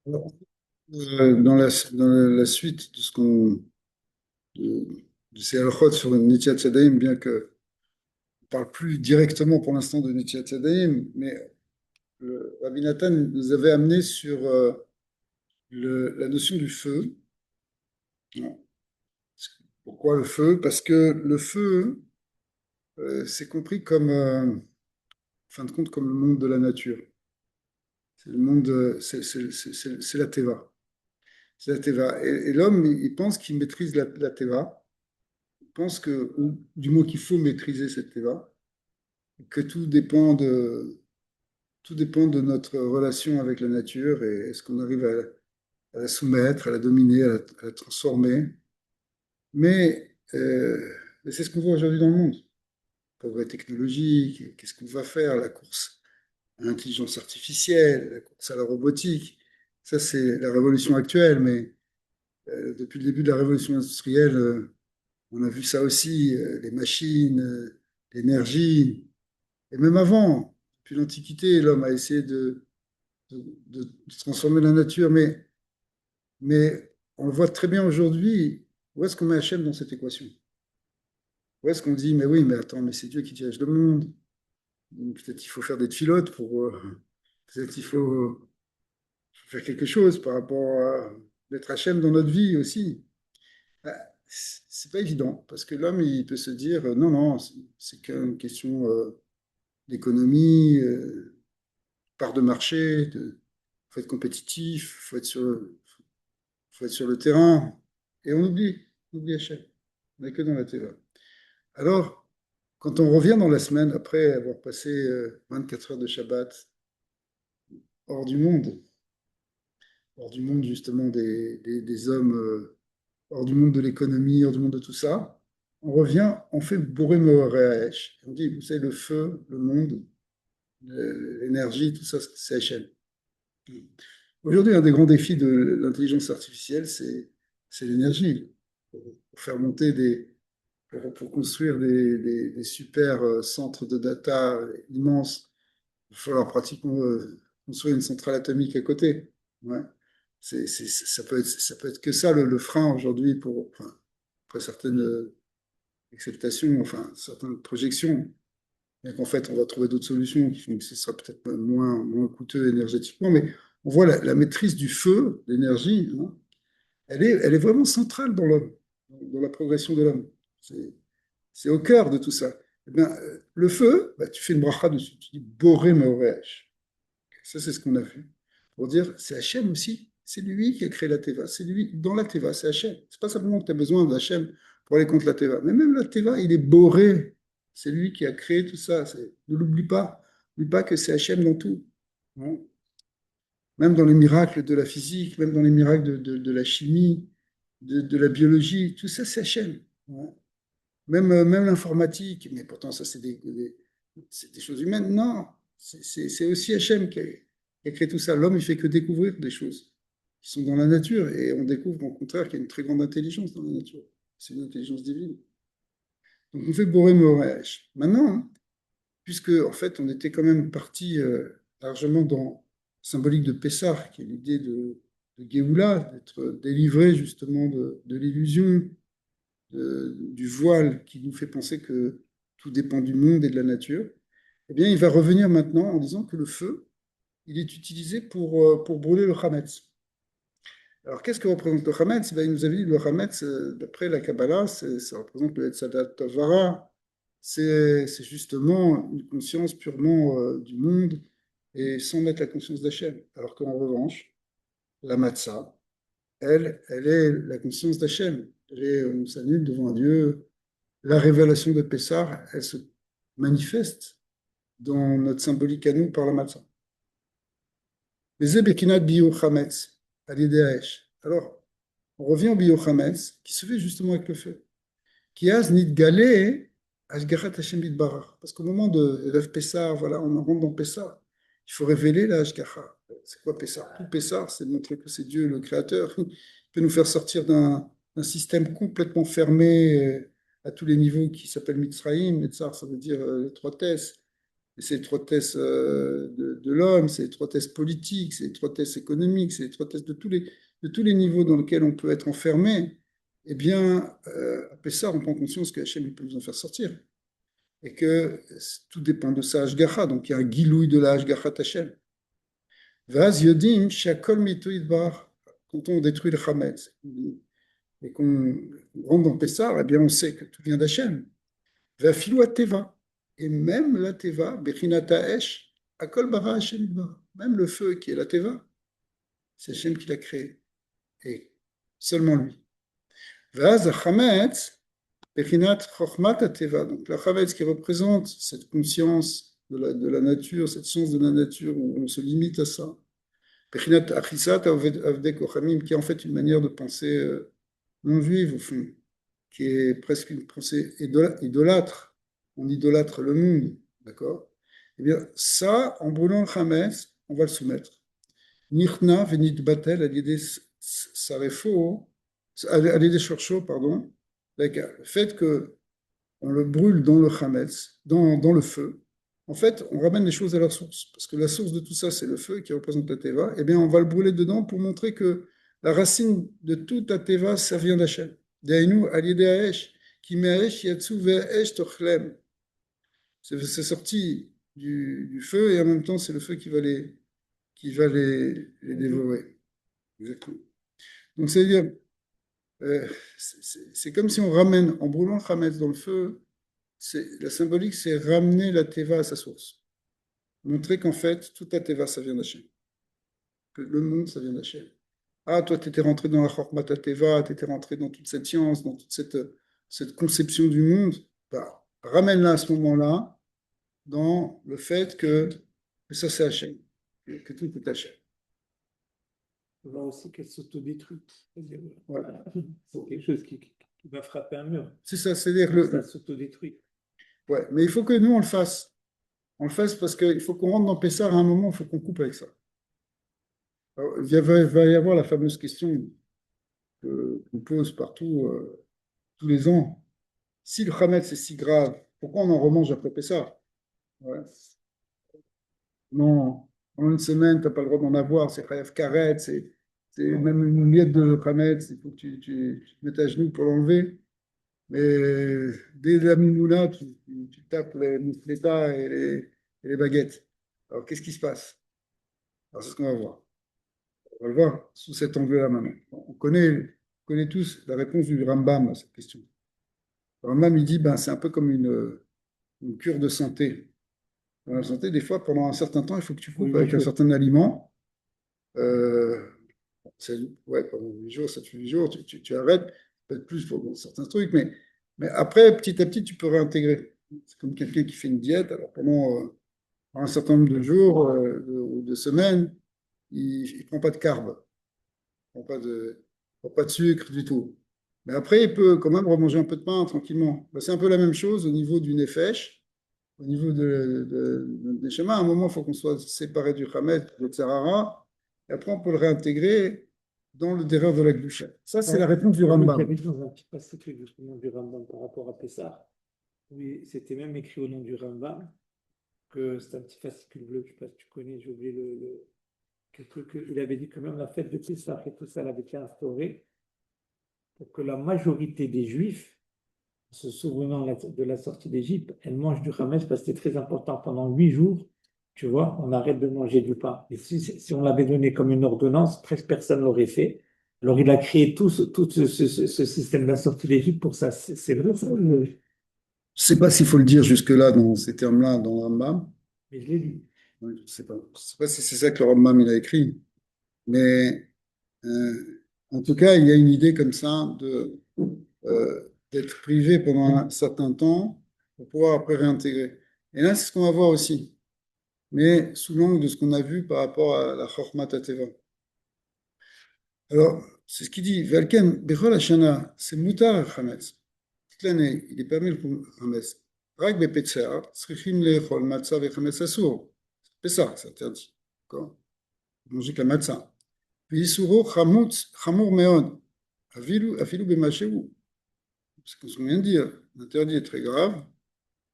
Alors, dans la suite de ce de ces halachot sur le Netiat Yadayim, bien qu'on ne parle plus directement pour l'instant de Netiat Yadayim, mais Rabbi Nathan nous avait amené sur la notion du feu. Pourquoi le feu? Parce que le feu, c'est compris comme, en fin de compte, comme le monde de la nature. C'est le monde, c'est la Teva. C'est la Teva. Et l'homme, il pense qu'il maîtrise la Teva. Il pense que, ou du moins qu'il faut maîtriser cette Teva, que tout dépend de notre relation avec la nature et est-ce qu'on arrive à la soumettre, à la dominer, à la transformer. Mais, mais c'est ce qu'on voit aujourd'hui dans le monde. Progrès technologique, qu'est-ce qu'on va faire? La course à l'intelligence artificielle, la course à la robotique. Ça, c'est la révolution actuelle, mais depuis le début de la révolution industrielle, on a vu ça aussi, les machines, l'énergie. Et même avant, depuis l'Antiquité, l'homme a essayé de transformer la nature, mais on le voit très bien aujourd'hui. Où est-ce qu'on met Hachem dans cette équation? Où est-ce qu'on dit, mais oui, mais attends, mais c'est Dieu qui dirige le monde. Donc, peut-être qu'il faut faire des pilotes peut-être qu'il faut faire quelque chose par rapport à mettre Hachem dans notre vie aussi. Bah, c'est pas évident, parce que l'homme, il peut se dire, non, non, c'est qu'une question d'économie, part de marché, faut être compétitif, faut être sur le terrain. Et on oublie Hachem. On n'est que dans la TVA. Alors, quand on revient dans la semaine, après avoir passé 24 heures de Shabbat hors du monde, hors du monde justement des hommes, hors du monde de l'économie, hors du monde de tout ça, on revient, on fait Boré Meoreach. On dit, vous savez, le feu, le monde, l'énergie, tout ça, c'est Hachem. Aujourd'hui, un des grands défis de l'intelligence artificielle, c'est l'énergie. Pour faire monter pour construire des super centres de data immenses, il va falloir pratiquement construire une centrale atomique à côté. Ouais. Ça peut être que ça le frein aujourd'hui enfin, après certaines acceptations, enfin certaines projections. Et qu'en fait, on va trouver d'autres solutions qui font que ce sera peut-être moins coûteux énergétiquement, mais on voit la maîtrise du feu, l'énergie, hein, elle est vraiment centrale dans l'homme, dans la progression de l'homme. C'est c'est au cœur de tout ça. Eh bien, le feu, bah, tu fais une bracha dessus, tu dis Boré Maoreach. Ça, c'est ce qu'on a vu. Pour dire, c'est Hachem aussi. C'est lui qui a créé la Teva. C'est lui, dans la Teva, c'est Hachem. C'est pas simplement que tu as besoin d'Hachem pour aller contre la Teva. Mais même la Teva, il est boré. C'est lui qui a créé tout ça. Ne l'oublie pas. N'oublie pas que c'est Hachem dans tout. Hein. Même dans les miracles de la physique, même dans les miracles de la chimie, de la biologie, tout ça, c'est Hachem. Hein. Même l'informatique, mais pourtant, ça, c'est des choses humaines. Non, c'est aussi Hachem qui a créé tout ça. L'homme, il fait que découvrir des choses qui sont dans la nature, et on découvre au contraire qu'il y a une très grande intelligence dans la nature. C'est une intelligence divine. Donc, on fait Boré Moréach. Maintenant, hein, puisque, en fait, on était quand même parti largement dans symbolique de Pessah, qui est l'idée de Géoula, d'être délivré justement de l'illusion du voile qui nous fait penser que tout dépend du monde et de la nature, eh bien, il va revenir maintenant en disant que le feu, il est utilisé pour brûler le Hametz. Alors, qu'est-ce que représente le Hametz? Ben, il nous avait dit que le Hametz, d'après la Kabbalah, ça représente le Etzadat Tavara. C'est justement une conscience purement du monde et sans mettre la conscience d'Hachem. Alors qu'en revanche, la Matzah, elle est la conscience d'Hachem. On s'annule devant un Dieu. La révélation de Pessah, elle se manifeste dans notre symbolique à nous par la matzah. Les Ebekinat Biyu Chametz, à l'Ideaesh. Alors, on revient au Biyu Chametz, qui se fait justement avec le feu. Qui a nit galé Ashgarat Hashem Barach. Parce qu'au moment de Erev Pessah, voilà, on rentre dans Pessah, il faut révéler la Ashgacha. C'est quoi Pessah? Tout Pessah, c'est de montrer que c'est Dieu le Créateur. Il peut nous faire sortir d'un système complètement fermé à tous les niveaux qui s'appelle Mitzrayim. Metzar, ça veut dire l'étroitesse. Et c'est l'étroitesse de l'homme, c'est l'étroitesse politique, c'est l'étroitesse économique, c'est l'étroitesse de tous les niveaux dans lesquels on peut être enfermé. Eh bien, à Pessah, on prend conscience qu'Hachem peut nous en faire sortir. Et que tout dépend de sa Hashgacha. Donc il y a un guilouille de la Hashgacha Hachem. Vaz yodim shakol mito idbar. Quand on détruit le Hametz et qu'on rentre dans Pessah, eh bien on sait que tout vient d'Hachem. Vafilu ateva. Et même la teva, bechinata esh, akol bara Hachem idbar. Même le feu qui est la teva, c'est Hachem qui l'a créé. Et seulement lui. Vaz Hametz, bechinat chokhmat ateva. Donc la Hametz qui représente cette conscience de la nature, cette science de la nature où on se limite à ça. Bechinat achisat avdek ochamim, qui est en fait une manière de penser non juive au fond, qui est presque une pensée idolâtre. On idolâtre le monde, d'accord? Eh bien, ça, en brûlant le Hametz, on va le soumettre. Nichna venit batel à l'idée sarefo, à l'idée shorcho, pardon, avec le fait que on le brûle dans le Hametz, dans le feu. En fait, on ramène les choses à leur source, parce que la source de tout ça, c'est le feu qui représente la Teva. Eh bien, on va le brûler dedans pour montrer que la racine de toute la Teva, ça vient d'Hachem. Dainu alidé Aesh, qui me'aesh yatsu ve'esh tochlem. C'est sorti du feu et en même temps, c'est le feu qui va les dévorer. Exactement. Donc, c'est-à-dire, c'est comme si on ramène, en brûlant le Hametz dans le feu, la symbolique, c'est ramener la Teva à sa source. Montrer qu'en fait, toute la Teva, ça vient d'Hachem. Que le monde, ça vient d'Hachem. Ah, toi, tu étais rentré dans la Chormat Teva, tu étais rentré dans toute cette science, dans toute cette conception du monde. Bah, ramène-la à ce moment-là dans le fait que ça, c'est Hachem. Que tout est Hachem. On voit aussi qu'elle s'autodétruit. Voilà. C'est quelque chose qui va frapper un mur. C'est ça, c'est-à-dire ça s'autodétruit. Ouais, mais il faut que nous, on le fasse. On le fasse parce qu'il faut qu'on rentre dans Pessah à un moment, il faut qu'on coupe avec ça. Alors, va y avoir la fameuse question qu'on pose partout, tous les ans. Si le Hametz c'est si grave, pourquoi on en remange après Pessah? Ouais. Non, en une semaine, tu n'as pas le droit d'en avoir, c'est Chayav Karet, c'est même une miette de Hametz, il faut que tu te mettes à genoux pour l'enlever. Mais dès la Mimouna, tu tapes les moufletas et les baguettes. Alors qu'est-ce qui se passe? Alors c'est ce qu'on va voir. On va le voir sous cet angle-là maintenant. On connaît tous la réponse du Rambam à cette question. Le Rambam, il dit, ben, c'est un peu comme une cure de santé. Dans la santé, des fois, pendant un certain temps, il faut que tu coupes avec un certain aliment. Euh, ouais, pendant 8 jours, 7-8 jours, tu arrêtes, peut-être plus pour certains trucs, mais après, petit à petit, tu peux réintégrer. C'est comme quelqu'un qui fait une diète, alors pendant un certain nombre de jours ou de semaines, il ne prend pas de carbs, il ne prend pas de sucre du tout. Mais après, il peut quand même remanger un peu de pain tranquillement. Ben, c'est un peu la même chose au niveau du nefesh, au niveau des schémas. À un moment, il faut qu'on soit séparé du Hamed, du Tsarara, et après, on peut le réintégrer dans le derrière de la Gdusha. Ça, c'est la réponse du Rambam. J'avais dans un petit passage justement du Rambam par rapport à Pessah. Oui, c'était même écrit au nom du Rambam que c'est un petit fascicule bleu, je ne sais pas si tu connais, j'ai oublié il avait dit que même la fête de Pessah et tout ça, elle avait été instaurée pour que la majorité des Juifs, se souvenant de la sortie d'Égypte, elle mange du Hametz parce que c'était très important. Pendant 8 jours, tu vois, on arrête de manger du pain. Et si on l'avait donné comme une ordonnance, presque personne ne l'aurait fait. Alors il a créé tout ce système de la sortie d'Égypte pour ça. C'est vrai ça? Je ne sais pas s'il faut le dire jusque-là dans ces termes-là dans le Rambam. Mais je l'ai lu. Oui, je ne sais pas. Je ne sais pas si c'est ça que le Rambam il a écrit. Mais en tout cas, il y a une idée comme ça d'être privé pendant un certain temps pour pouvoir après réintégrer. Et là, c'est ce qu'on va voir aussi, mais sous l'angle de ce qu'on a vu par rapport à la Chokhmat Teva. Alors, c'est ce qu'il dit, Valken, Bechol Hashana, c'est Mutar Hametz. Toute l'année, il est permis le Hametz. Rak Bepetzer, Srichim Lechol, Matzah Vechametz Asur. C'est ça, c'est interdit. D'accord? Manger que la matzah. V'yisuro chamur meod. Afilu b'mashehu. C'est ce qu'on vient de dire. L'interdit est très grave.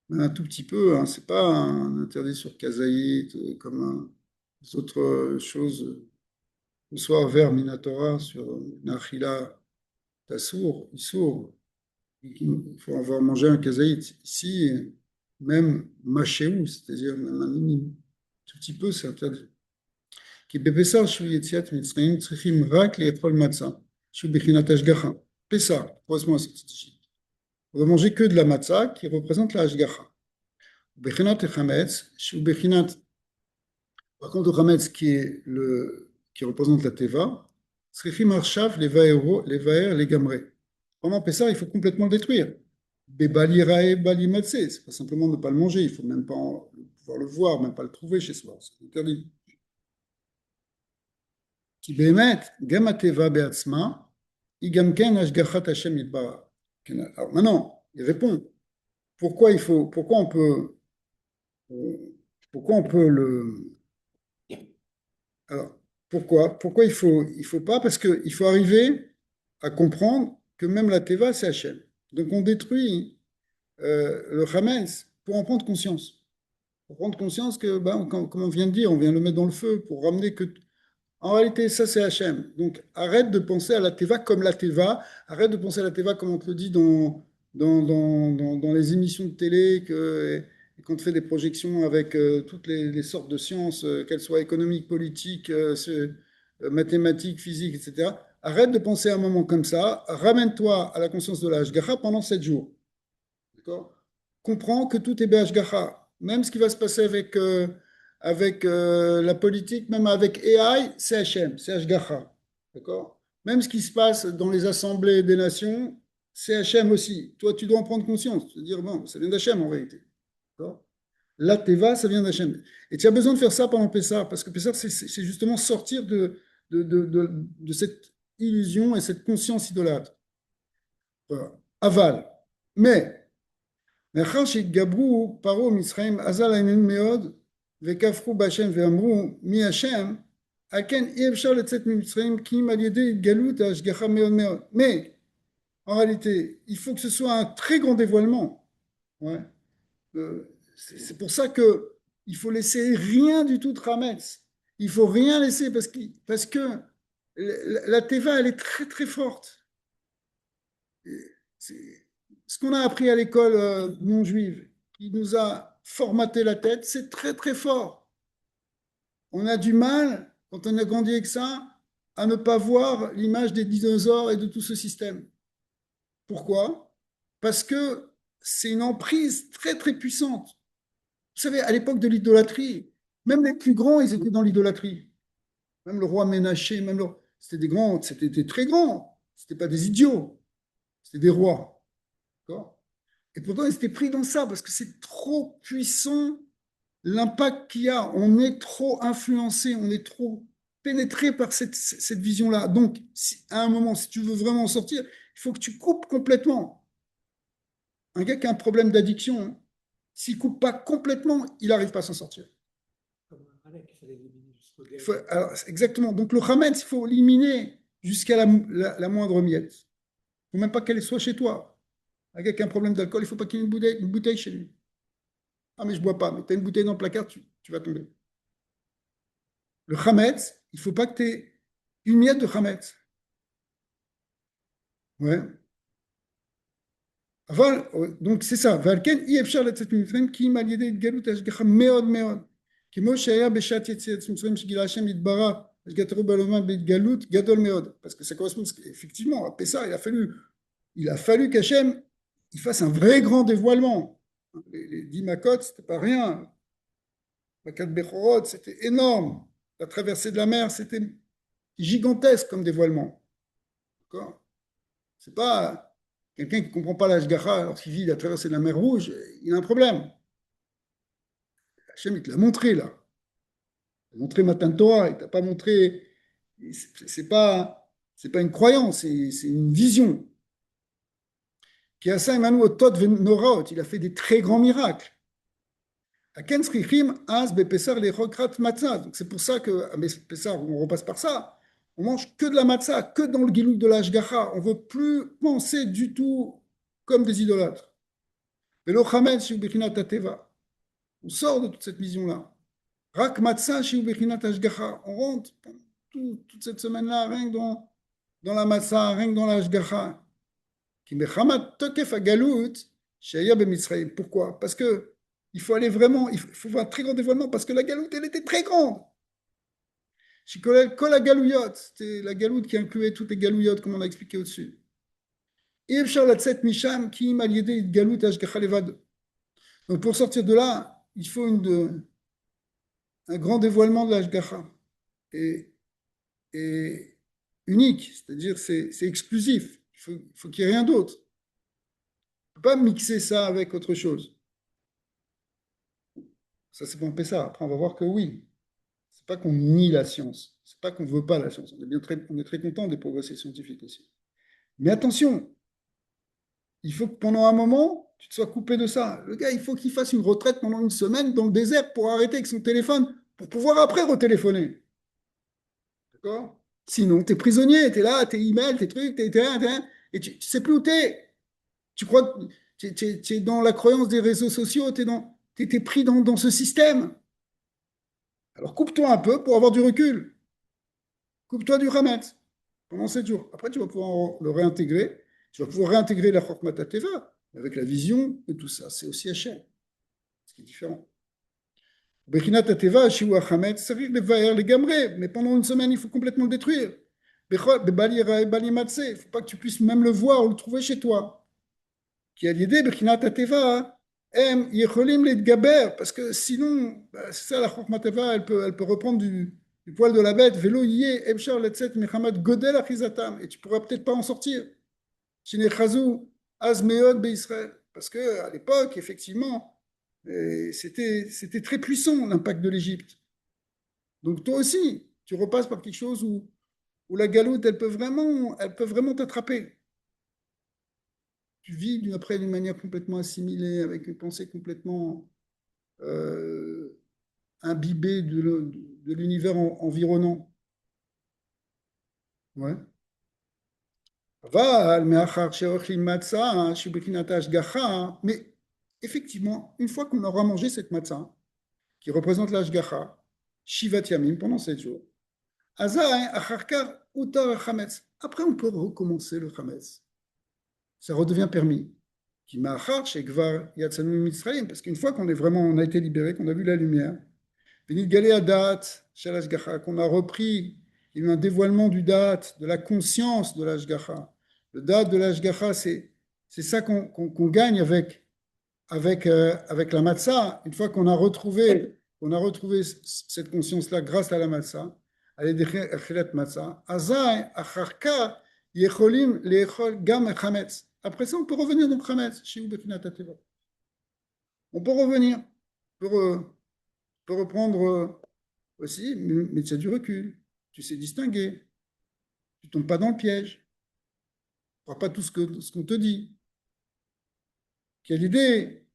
un tout petit peu, hein, c'est pas un interdit sur Kazaït, comme les autres choses, le soir vers Minatora, sur Nachila, Tassour, Issour, il faut avoir mangé un Kazaït. Ici, même Machéou, c'est-à-dire même un minimum, tout petit peu, c'est interdit. כי בבשר שהוא יציאת מצרים צריכים רק לאכול מצה, שהוא בחינת השגחה. Pessah, correspond à cette étiquette. On va manger que de la matzah qui représente la hashgacha. Bechinat et chametz, שהוא bechinat, par contre, le chametz qui représente la teva, צריכים עכשיו לבאר לגמרי. Pendant Pessah, il faut complètement le détruire. Bebalirae balimatse, c'est pas simplement ne pas le manger, il faut même pas pouvoir le voir, même pas le trouver chez soi, c'est interdit. כי באמת, גם הטבע בעצמה, היא גם כן השגחת השם יתברך. Alors maintenant, il répond, pourquoi on peut le, alors, pourquoi il faut pas, parce qu'il faut arriver à comprendre que même la teva, c'est Hachem. Donc on détruit le Hametz pour en prendre conscience. Pour prendre conscience que, ben, comme on vient de dire, on vient le mettre dans le feu pour ramener que en réalité, ça c'est Hachem. Donc arrête de penser à la Teva comme la Teva, arrête de penser à la Teva comme on te le dit dans les émissions de télé, et qu'on te fait des projections avec toutes les sortes de sciences, qu'elles soient économiques, politiques, mathématiques, physiques, etc. Arrête de penser à un moment comme ça, ramène-toi à la conscience de la Hashgacha pendant 7 jours. D'accord. Comprends que tout est BHGH. Même ce qui va se passer avec la politique, même avec AI, c'est HM, c'est HGH. D'accord. Même ce qui se passe dans les assemblées des nations, c'est HM aussi. Toi, tu dois en prendre conscience. Tu te dire, bon, ça vient d'HM en réalité. D'accord. La Teva, ça vient d'HM. Et tu as besoin de faire ça pendant Pessah, parce que Pessah, c'est justement sortir de cette illusion et cette conscience idolâtre. Voilà. Aval. Mais, מאחר שהתגברו פרעה ומצרים עזה להם מאוד וכפרו בהשם ואמרו מי השם, על כן אי אפשר לצאת ממצרים כי אם על ידי התגלות ההשגחה מאוד מאוד. Mais en réalité, il faut que ce soit un très grand dévoilement. Ouais. C'est pour ça que il faut laisser rien du tout de Hametz. Il faut rien laisser parce que la Teva, elle est très très forte. C'est ce qu'on a appris à l'école non juive, qui nous a formaté la tête, c'est très très fort. On a du mal, quand on a grandi avec ça, à ne pas voir l'image des dinosaures et de tout ce système. Pourquoi? Parce que c'est une emprise très très puissante. Vous savez, à l'époque de l'idolâtrie, même les plus grands, ils étaient dans l'idolâtrie. Même le roi Ménaché, c'était des grands, c'était des très grands. C'était pas des idiots, c'était des rois. D'accord. Et pourtant, ils étaient pris dans ça parce que c'est trop puissant l'impact qu'il y a. On est trop influencé, on est trop pénétré par cette vision-là. Donc, à un moment, si tu veux vraiment en sortir, il faut que tu coupes complètement. Un gars qui a un problème d'addiction, hein, s'il ne coupe pas complètement, il n'arrive pas à s'en sortir. Alors, exactement. Donc, le Hametz, il faut l'éliminer jusqu'à la moindre miette. Il ne faut même pas qu'elle soit chez toi. Un gars qui a un problème d'alcool, il ne faut pas qu'il y ait une bouteille chez lui. Ah, mais je ne bois pas. Mais tu as une bouteille dans le placard, tu vas tomber. Le Hametz, il ne faut pas que tu aies une miette de Hametz. Ouais. Donc c'est ça. Valken, אי אפשר לצאת ממצרים כי אם על ידי התגלות השגחה מאוד מאוד. כמו שהיה בשעת יציאת מצרים שגילה השם יתברך, השגתו בעולמם בהתגלות גדול מאוד. Parce que ça correspond effectivement à Pessah, il a fallu qu'Hachem il fasse un vrai grand dévoilement. Les 10 Makot, c'était pas rien. Makat Bechorot, c'était énorme. La traversée de la mer, c'était gigantesque comme dévoilement. D'accord. C'est pas quelqu'un qui ne comprend pas l'Ashgacha lorsqu'il vit la traversée de la mer Rouge, il a un problème. Hachem, il te l'a montré là. Il t'a montré Matan Torah, il t'a pas montré. C'est pas, c'est pas une croyance, c'est une vision. Qui a ça, Emmanuel Tot Noraot, il a fait des très grands miracles. Donc c'est pour ça que à Pessah, on repasse par ça. On mange que de la matzah, que dans le gilou de la Hashgacha. On ne veut plus penser du tout comme des idolâtres. Velo chametz chez Ubechinat Ateva. On sort de toute cette vision-là. Rak matzah chez Ubechinat Ashgacha. On rentre toute cette semaine-là, rien que dans la matzah, rien que dans la Ashgacha. Qui mechamat tokef agalout shaya b'Mitzrayim. Pourquoi? Parce que il faut aller vraiment, il faut voir un très grand dévoilement, parce que la galoute, elle était très grande. Kol la galouyot, c'était la galoute qui incluait toutes les galouillottes, comme on a expliqué au-dessus. Et Efshar latzet misham ki im al yedei galout Ashgacha levad. Donc pour sortir de là, il faut un grand dévoilement de l'Ashgacha. Et unique, c'est-à-dire c'est exclusif. Il faut qu'il n'y ait rien d'autre. On ne peut pas mixer ça avec autre chose. Ça, c'est pour ça. Après, on va voir que oui. C'est pas qu'on nie la science. C'est pas qu'on ne veut pas la science. On est très content des progrès scientifiques aussi. Mais attention, il faut que pendant un moment, tu te sois coupé de ça. Le gars, il faut qu'il fasse une retraite pendant une semaine dans le désert pour arrêter avec son téléphone, pour pouvoir après retéléphoner. D'accord? Sinon, tu es prisonnier, tu es là, tes emails, tes trucs, et tu ne sais plus où tu es. Tu crois que tu es dans la croyance des réseaux sociaux, tu es pris dans ce système. Alors coupe-toi un peu pour avoir du recul. Coupe-toi du Hametz pendant 7 jours. Après, tu vas pouvoir le réintégrer. Tu vas pouvoir réintégrer la Chokmat Teva avec la vision et tout ça. C'est aussi Hachem, ce qui est différent. Bechinat Teva, Shiwa Hametz, ça arrive les gamrés, mais pendant une semaine, il faut complètement le détruire. Il ne faut pas que tu puisses même le voir ou le trouver chez toi. Qui a l'idée, Bechinat Teva, parce que sinon, c'est ça la Chokmat Teva, elle peut reprendre du poil de la bête, vélo yé, ebshar letzet mechamad godel achizatam, et tu pourras peut-être pas en sortir. Shinechazou azmeod be'Israël, parce que à l'époque, effectivement, c'était très puissant l'impact de l'Égypte. Donc toi aussi, tu repasses par quelque chose où la galoute, elle peut vraiment t'attraper. Tu vis d'une manière complètement assimilée, avec une pensée complètement imbibée de l'univers environnant. Ouais. Mais effectivement, une fois qu'on aura mangé cette matzah, qui représente l'ashgacha, Shivat Yamim, pendant 7 jours, après on peut recommencer le chametz. Ça redevient permis. Parce qu'une fois on a été libéré, qu'on a vu la lumière, qu'on a repris, il y a eu un dévoilement du date, de la conscience de l'ashgacha. Le date de l'ashgacha, c'est ça qu'on gagne avec la matzah. Une fois qu'on a retrouvé cette conscience-là grâce à la matzah, après ça, on peut revenir dans le chametz, on peut revenir, on peut reprendre aussi, mais tu as du recul, tu sais distinguer, tu ne tombes pas dans le piège, tu ne crois pas tout ce qu'on te dit. Quelle idée,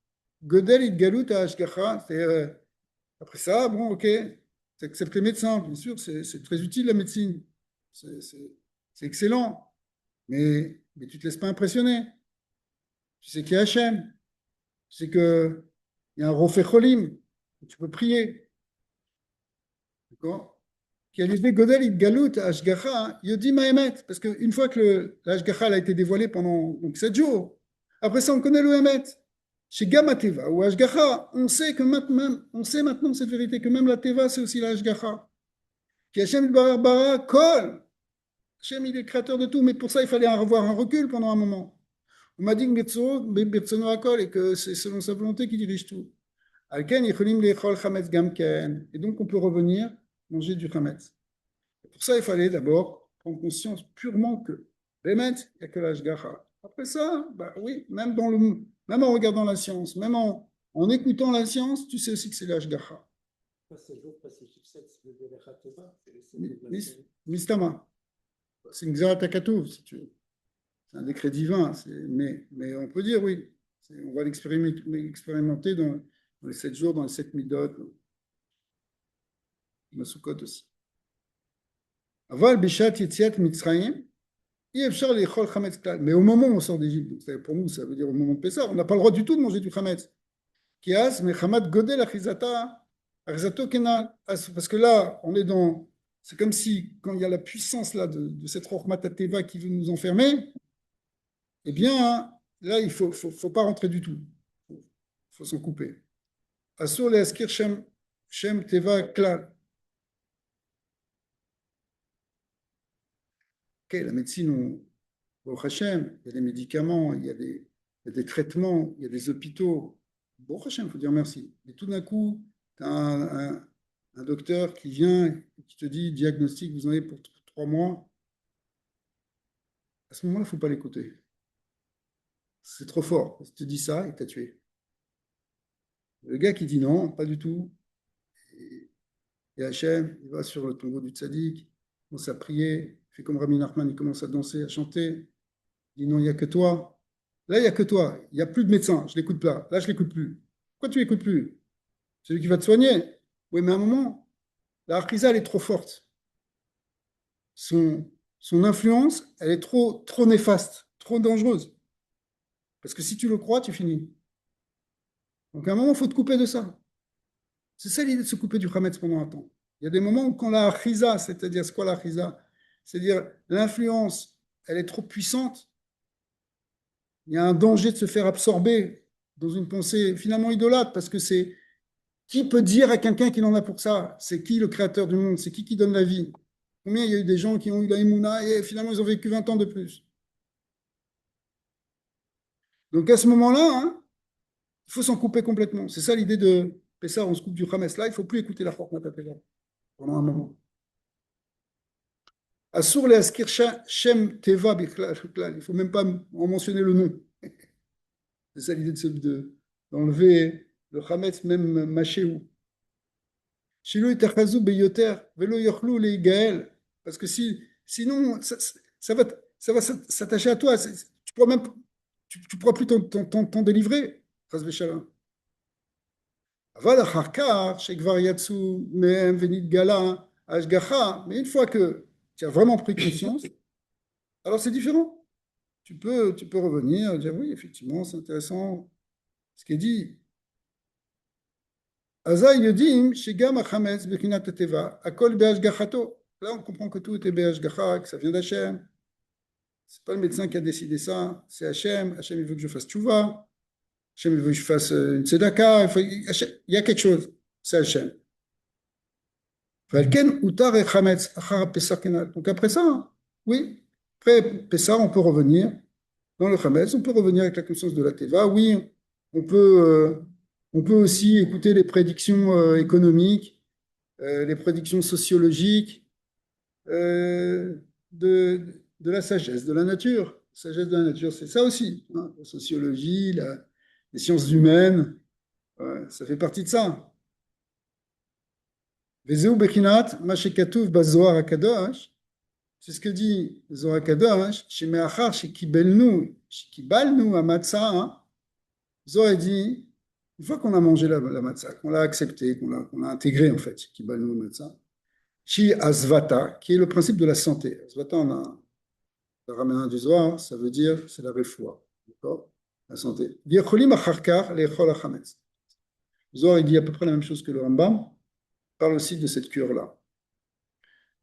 Godel et Galout à Ashgacha, c'est après ça, bon, ok, tu acceptes les médecins, bien sûr, c'est très utile la médecine, c'est excellent, mais tu ne te laisses pas impressionner. Tu sais qu'il y a Hachem, tu sais qu'il y a un Rofé Cholim, tu peux prier. D'accord? Qui a l'idée Godel it Galout Ashgacha, Yodi Mahemet, parce qu'une fois que l'Ashgacha a été dévoilé pendant 7 jours, après ça on connaît le Hemet. Chez Gamma Teva ou Ashgacha, on sait maintenant cette vérité, que même la Teva c'est aussi la Ashgacha. Qui Hachem Bara Kol. Hachem il est créateur de tout, mais pour ça il fallait avoir un recul pendant un moment. On m'a dit que Akol et que c'est selon sa volonté qu'il dirige tout. Et donc on peut revenir manger du Hametz. Pour ça, il fallait d'abord prendre conscience purement que Bémet, il n'y a que l'Ashgacha. Après ça, bah oui, même en regardant la science, même en écoutant la science, tu sais aussi que c'est l'Ashgacha. Mistama. C'est une Xeratakatouv, si tu veux. C'est un décret divin, mais on peut dire oui. On va l'expérimenter dans les 7 jours, dans les 7 midot, dans le Sukkot aussi. Aval Bishat Yetziat Mitzrayim, Mais au moment où on sort d'Égypte, pour nous, ça veut dire au moment de Pessah, on n'a pas le droit du tout de manger du chametz. Kias, mais chamat godel achizata, achizato kenal. Parce que là, on est dans. C'est comme si, quand il y a la puissance là, de cette Rochmat Teva qui veut nous enfermer, eh bien, là, il ne faut pas rentrer du tout. Il faut s'en couper. Asur le askir shem teva klal. Ok, la médecine, au Hachem, il y a des médicaments, il y a des traitements, il y a des hôpitaux. Bon Hachem, il faut dire merci. Et tout d'un coup, tu as un docteur qui vient et qui te dit diagnostic, vous en avez pour 3 mois. À ce moment-là, il ne faut pas l'écouter. C'est trop fort. Il te dit ça, il t'a tué. Le gars qui dit non, pas du tout. Et Hachem, il va sur le tombeau du tzaddik, il commence à prier, il fait comme Rabbi Nachman, il commence à danser, à chanter. Il dit non, il n'y a que toi. Là, il n'y a que toi. Il n'y a plus de médecin. Je ne l'écoute pas. Là, je ne l'écoute plus. Pourquoi tu ne l'écoutes plus? C'est lui qui va te soigner. Oui, mais à un moment, la Archisa, elle est trop forte. Son, son influence, elle est trop néfaste, trop dangereuse. Parce que si tu le crois, tu finis. Donc à un moment, il faut te couper de ça. C'est ça l'idée de se couper du Hametz pendant un temps. Il y a des moments où quand la Archisa, c'est-à-dire, c'est quoi la Archisa? C'est-à-dire, l'influence, elle est trop puissante. Il y a un danger de se faire absorber dans une pensée finalement idolâtre, parce que c'est qui peut dire à quelqu'un qu'il en a pour ça? C'est qui le créateur du monde? C'est qui donne la vie? Combien il y a eu des gens qui ont eu la Emouna et finalement ils ont vécu 20 ans de plus? Donc à ce moment-là, hein, il faut s'en couper complètement. C'est ça l'idée de Pessah, on se coupe du Hamas. Là, il ne faut plus écouter la Chormat pendant un moment. Assour le Askir Shem Teva Bichlal. Il ne faut même pas en mentionner le nom. C'est ça l'idée d'enlever le Hametz, même Machéou. Shilo itachazou beyoter, velo yochlou le Gaël. Parce que sinon, ça va s'attacher à toi. Tu pourras même, tu pourras plus t'en délivrer. Chas v'shalom. Aval acharkar, shekvar yatsu, mehem venit gala, ashgacha. Mais une fois que tu as vraiment pris conscience, alors c'est différent. Tu peux revenir et dire oui, effectivement, c'est intéressant ce qui est dit. Azaï yodim, shigam achametz bekinat teva, akol be'ashgachato. Là, on comprend que tout était be'ashgacha, que ça vient d'Hachem. C'est pas le médecin qui a décidé ça, c'est Hachem. Hachem, il veut que je fasse tchouva. Hachem, il veut que je fasse une tzedaka. Il y a quelque chose, c'est Hachem. Donc après ça, oui, après Pessah, on peut revenir dans le Hametz, on peut revenir avec la conscience de la Teva. Oui, on peut, euh, on peut aussi écouter les prédictions économiques, les prédictions sociologiques, de la sagesse de la nature. La sagesse de la nature, c'est ça aussi, hein, la sociologie, les sciences humaines, ouais, ça fait partie de ça. Vezeu Bechinat, Mashekatouf Bazoar Akadosh, c'est ce que dit le Zohar Akadosh, chez Meachar, chez Kibalnu, à Matzah, Zohar dit, une fois qu'on a mangé la matzah, qu'on l'a accepté, qu'on l'a intégré en fait, Kibalnu Matzah, Chi Asvata, qui est le principe de la santé. Asvata, on a le raméin du Zohar, ça veut dire, c'est la réfoua, d'accord? La santé. V'yecholim acharkar le'echol hachametz. Le Zohar, il dit à peu près la même chose que le Rambam, parle aussi de cette cure-là.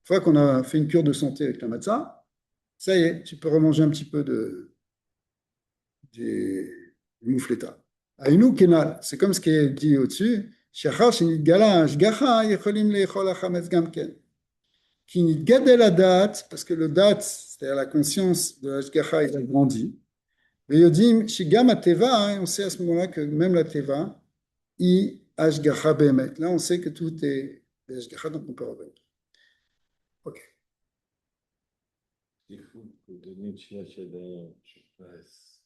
Une fois qu'on a fait une cure de santé avec la matzah, ça y est, tu peux remanger un petit peu du moufleta. Aïnou kenal, c'est comme ce qui est dit au-dessus, shachar shenit gala ashgacha yecholim le'echol hachametz gamken. Qui nitgadel la date, parce que le date, c'est-à-dire la conscience de l'ashgacha, il a grandi. Et yodim, shigam ateva, on sait à ce moment-là que même la teva, i ashgacha behemet. Là, on sait que tout est ashgacha, donc on peut revenir. Ok. Il faut donner une fiche je passe.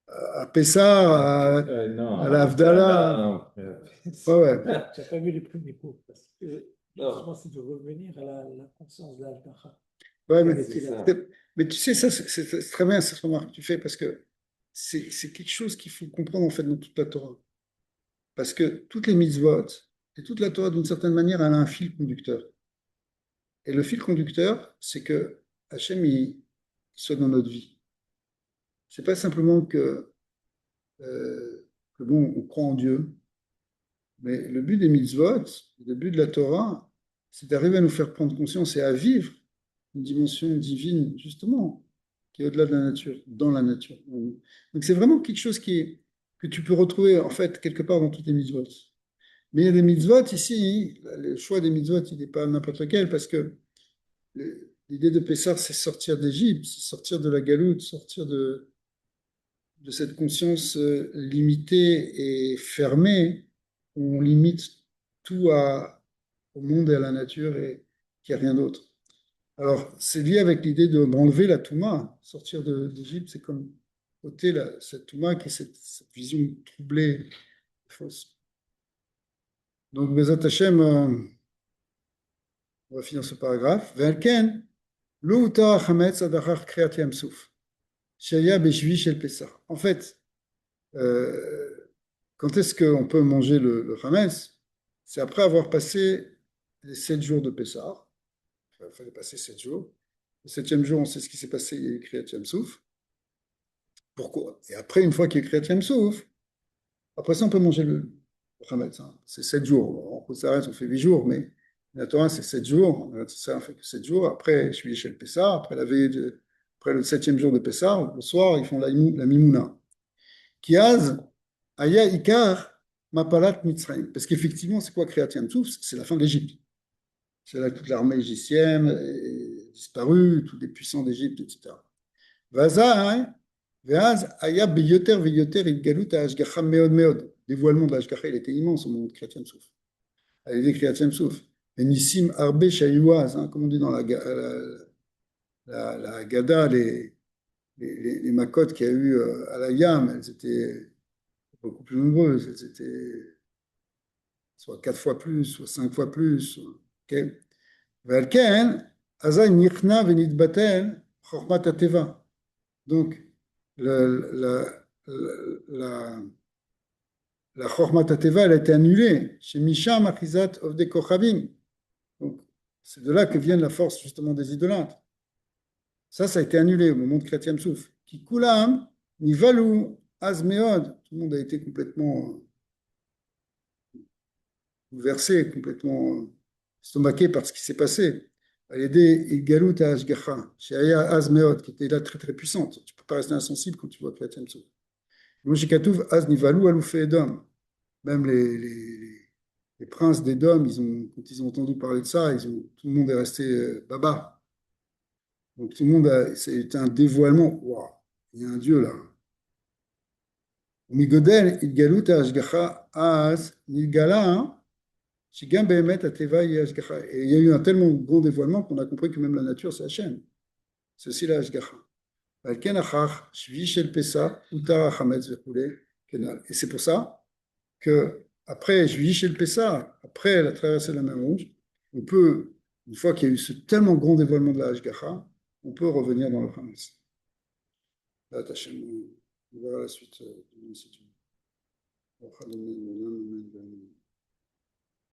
À Pessah, Non, à la Havdalah. non. Ouais, ouais. Tu n'as pas vu les premiers cours, parce que Non. justement, c'est de revenir à la conscience de l'Ashgacha. Ouais, mais tu sais, ça, c'est très bien cette remarque que tu fais, parce que c'est quelque chose qu'il faut comprendre en fait dans toute la Torah. Parce que toutes les mitzvot et toute la Torah, d'une certaine manière, elle a un fil conducteur. Et le fil conducteur, c'est que Hachem, soit dans notre vie. C'est pas simplement que bon, on croit en Dieu, mais le but des mitzvot, le but de la Torah, c'est d'arriver à nous faire prendre conscience et à vivre une dimension divine, justement, qui est au-delà de la nature, dans la nature. Donc c'est vraiment quelque chose que tu peux retrouver, en fait, quelque part dans toutes les mitzvot. Mais il y a des mitzvot ici, le choix des mitzvot, il n'est pas n'importe lequel, parce que l'idée de Pessah, c'est sortir d'Égypte, c'est sortir de la galoute, sortir de cette conscience limitée et fermée, où on limite tout au monde et à la nature et qu'il n'y a rien d'autre. Alors, c'est lié avec l'idée d'enlever la Touma. Sortir d'Égypte, c'est comme ôter cette Touma qui est cette vision troublée, fausse. Donc, Bezat Hashem, on va finir ce paragraphe. Ve'alken, lo utar hametz adachar kriyat yam souf. Shaya beshvi shel Pessah. En fait, quand est-ce qu'on peut manger le Hametz? C'est après avoir passé les 7 jours de Pessah. Il fallait passer 7 jours. Le septième jour, on sait ce qui s'est passé, il y a eu Kriyat Yam Souf. Pourquoi? Et après, une fois qu'il y a eu Kriyat Yam Souf, après ça, on peut manger le Hametz. Hein. C'est 7 jours. En Kosaret, on fait 8 jours, mais la Torah, c'est 7 jours. Ça, on fait que 7 jours. Après, je suis chez le Pessah. Après après le septième jour de Pessah, le soir, ils font la Mimouna. Kiaz, Aya Ikar, Mapalat Mitzrayim. Parce qu'effectivement, c'est quoi Kriyat Yam Souf? C'est la fin de l'Égypte. C'est là que toute l'armée égyptienne est disparue, tous les puissants d'Égypte, etc. Vaza, Veaz, Aya Beyoter, Veyoter, Idgalut, Ashgacha, Meod, Meod. Dévoilement de l'Ashgacha, il était immense au moment de Kriyat Yam Souf. À l'idée de Kriyat Yam Souf. Et Nissim Arbe Shayouaz, comme on dit dans la Haggadah, les makotes qu'il y a eu à la Yam, elles étaient beaucoup plus nombreuses. Elles étaient soit 4 fois plus, soit 5 fois plus. Okay. Donc, la Chormat Ateva, elle a été annulée chez Misham Achizat Ovde Kochavim. Donc, c'est de là que vient la force justement des idolâtres. Ça a été annulé au moment de Kriyat Yam Souf. Ki kulam nivalu azmeod. Tout le monde a été complètement bouleversé, complètement stomaqué par ce qui s'est passé. À l'aider Igalut à Ashgacha, chez Aya Azmeod, qui était là très très puissante. Tu ne peux pas rester insensible quand tu vois Kriyat Yam Souf. Mojikatouv Az nivalu aloufé Edom. Même les princes d'Édom, quand ils ont entendu parler de ça, tout le monde est resté baba. Donc tout le monde c'est un dévoilement. Wow, il y a un Dieu là. Migodel, Idgalut Ashgacha Az Nilgala, Shigam Behemet Ateva Ashgacha. Et il y a eu un tellement grand dévoilement qu'on a compris que même la nature, c'est Hachem. C'est aussi la Ashgacha. Et c'est pour ça que après Juillet chez le Pessah, après la traversée de la mer Rouge, on peut, une fois qu'il y a eu ce tellement grand dévoilement de la Hashgacha, on peut revenir dans le Hamas. Là, on verra la suite. Si tu veux.